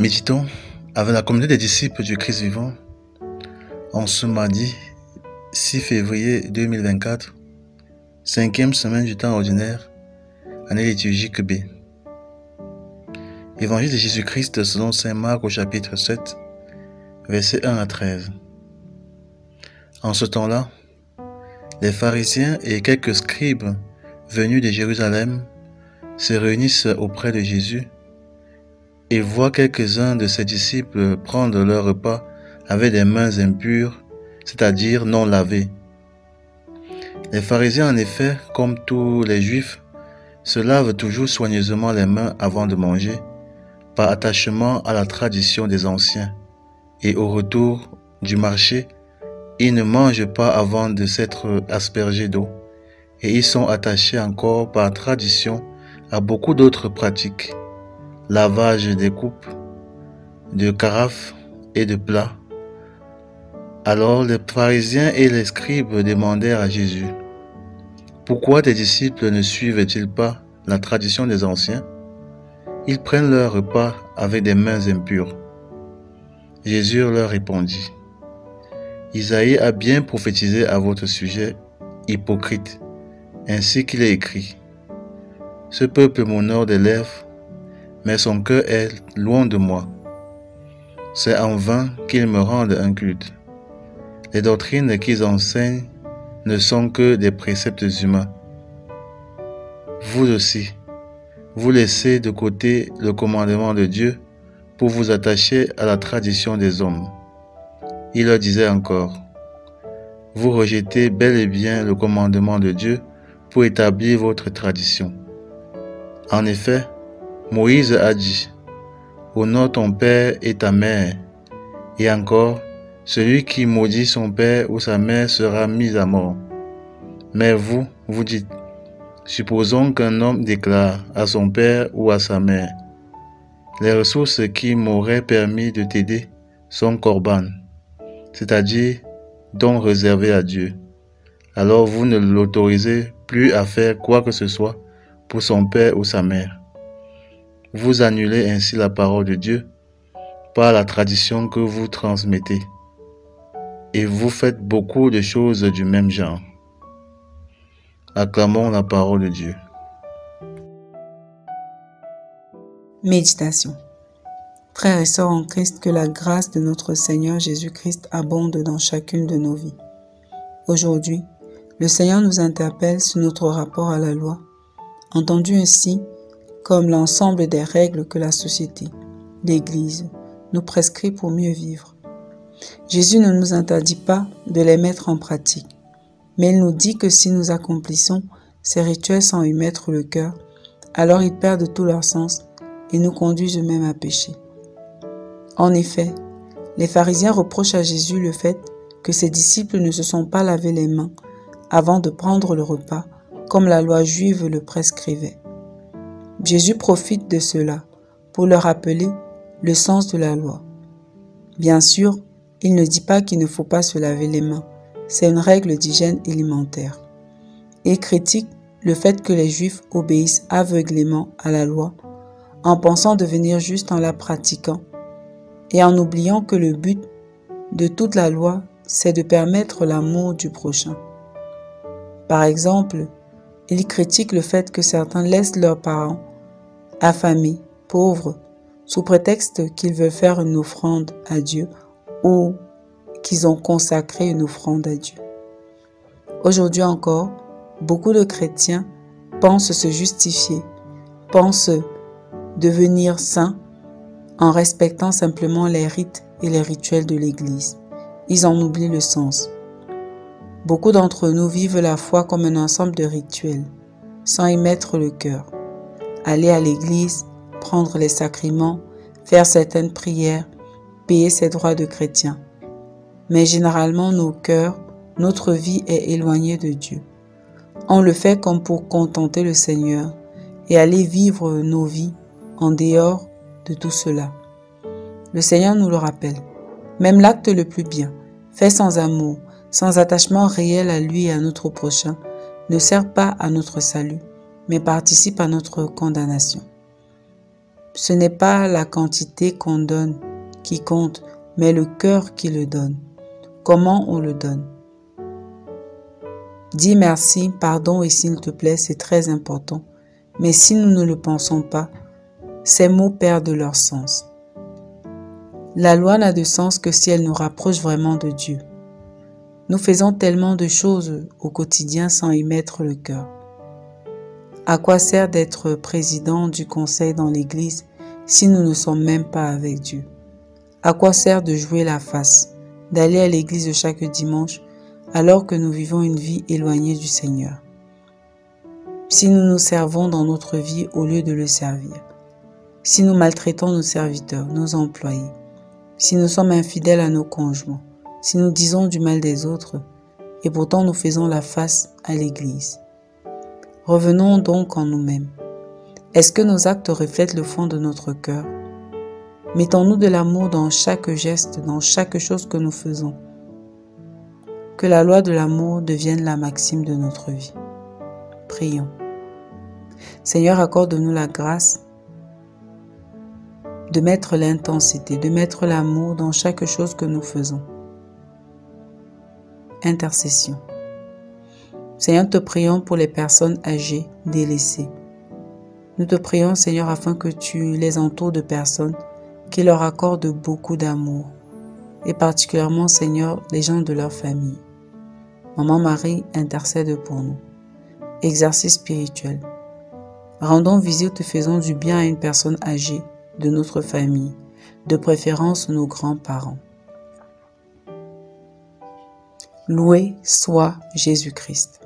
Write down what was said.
Méditons avec la communauté des disciples du Christ vivant en ce mardi 6 février 2024, 5e semaine du temps ordinaire, année liturgique B. Évangile de Jésus-Christ selon saint Marc au chapitre 7, versets 1 à 13. En ce temps-là, les pharisiens et quelques scribes venus de Jérusalem se réunissent auprès de Jésus et voient quelques-uns de ses disciples prendre leur repas avec des mains impures, c'est-à-dire non lavées. Les pharisiens, en effet, comme tous les juifs, se lavent toujours soigneusement les mains avant de manger, par attachement à la tradition des anciens, et au retour du marché, ils ne mangent pas avant de s'être aspergés d'eau, et ils sont attachés encore par tradition à beaucoup d'autres pratiques, lavage des coupes, de carafes et de plats. Alors les pharisiens et les scribes demandèrent à Jésus: « Pourquoi tes disciples ne suivent-ils pas la tradition des anciens? Ils prennent leur repas avec des mains impures. » Jésus leur répondit: « Isaïe a bien prophétisé à votre sujet, hypocrite, ainsi qu'il est écrit: « Ce peuple m'honore des lèvres, mais son cœur est loin de moi. C'est en vain qu'ils me rendent un culte. Les doctrines qu'ils enseignent ne sont que des préceptes humains. Vous aussi, vous laissez de côté le commandement de Dieu pour vous attacher à la tradition des hommes. » Il leur disait encore: « Vous rejetez bel et bien le commandement de Dieu pour établir votre tradition. En effet, Moïse a dit: « Honore ton père et ta mère. » Et encore, celui qui maudit son père ou sa mère sera mis à mort. Mais vous, vous dites: « Supposons qu'un homme déclare à son père ou à sa mère: « Les ressources qui m'auraient permis de t'aider sont corban, c'est-à-dire dons réservés à Dieu. » Alors vous ne l'autorisez plus à faire quoi que ce soit pour son père ou sa mère. Vous annulez ainsi la parole de Dieu par la tradition que vous transmettez. Et vous faites beaucoup de choses du même genre. Acclamons la parole de Dieu. Méditation. Frères et sœurs en Christ, que la grâce de notre Seigneur Jésus-Christ abonde dans chacune de nos vies. Aujourd'hui, le Seigneur nous interpelle sur notre rapport à la loi, entendu ainsi comme l'ensemble des règles que la société, l'Église, nous prescrit pour mieux vivre. Jésus ne nous interdit pas de les mettre en pratique, mais il nous dit que si nous accomplissons ces rituels sans y mettre le cœur, alors ils perdent tout leur sens et nous conduisent même à pécher. En effet, les pharisiens reprochent à Jésus le fait que ses disciples ne se sont pas lavé les mains avant de prendre le repas, comme la loi juive le prescrivait. Jésus profite de cela pour leur rappeler le sens de la loi. Bien sûr, il ne dit pas qu'il ne faut pas se laver les mains, c'est une règle d'hygiène élémentaire. Il critique le fait que les Juifs obéissent aveuglément à la loi, en pensant devenir justes en la pratiquant, et en oubliant que le but de toute la loi, c'est de permettre l'amour du prochain. Par exemple, il critique le fait que certains laissent leurs parents affamés, pauvres, sous prétexte qu'ils veulent faire une offrande à Dieu ou qu'ils ont consacré une offrande à Dieu. Aujourd'hui encore, beaucoup de chrétiens pensent se justifier, pensent devenir saints en respectant simplement les rites et les rituels de l'Église. Ils en oublient le sens. Beaucoup d'entre nous vivent la foi comme un ensemble de rituels, sans y mettre le cœur. Aller à l'église, prendre les sacrements, faire certaines prières, payer ses droits de chrétien. Mais généralement, nos cœurs, notre vie est éloignée de Dieu. On le fait comme pour contenter le Seigneur et aller vivre nos vies en dehors de tout cela. Le Seigneur nous le rappelle. Même l'acte le plus bien, fait sans amour, sans attachement réel à lui et à notre prochain, ne sert pas à notre salut, mais participe à notre condamnation. Ce n'est pas la quantité qu'on donne qui compte, mais le cœur qui le donne. Comment on le donne? Dis merci, pardon et s'il te plaît, c'est très important. Mais si nous ne le pensons pas, ces mots perdent leur sens. La loi n'a de sens que si elle nous rapproche vraiment de Dieu. Nous faisons tellement de choses au quotidien sans y mettre le cœur. À quoi sert d'être président du conseil dans l'église si nous ne sommes même pas avec Dieu? À quoi sert de jouer la face, d'aller à l'église chaque dimanche alors que nous vivons une vie éloignée du Seigneur? Si nous nous servons dans notre vie au lieu de le servir, si nous maltraitons nos serviteurs, nos employés, si nous sommes infidèles à nos conjoints, si nous disons du mal des autres et pourtant nous faisons la face à l'église. Revenons donc en nous-mêmes. Est-ce que nos actes reflètent le fond de notre cœur? Mettons-nous de l'amour dans chaque geste, dans chaque chose que nous faisons. Que la loi de l'amour devienne la maxime de notre vie. Prions. Seigneur, accorde-nous la grâce de mettre l'intensité, de mettre l'amour dans chaque chose que nous faisons. Intercession. Seigneur, te prions pour les personnes âgées, délaissées. Nous te prions, Seigneur, afin que tu les entoures de personnes qui leur accordent beaucoup d'amour, et particulièrement, Seigneur, les gens de leur famille. Maman Marie, intercède pour nous. Exercice spirituel. Rendons visite, faisons du bien à une personne âgée de notre famille, de préférence nos grands-parents. Loué soit Jésus-Christ.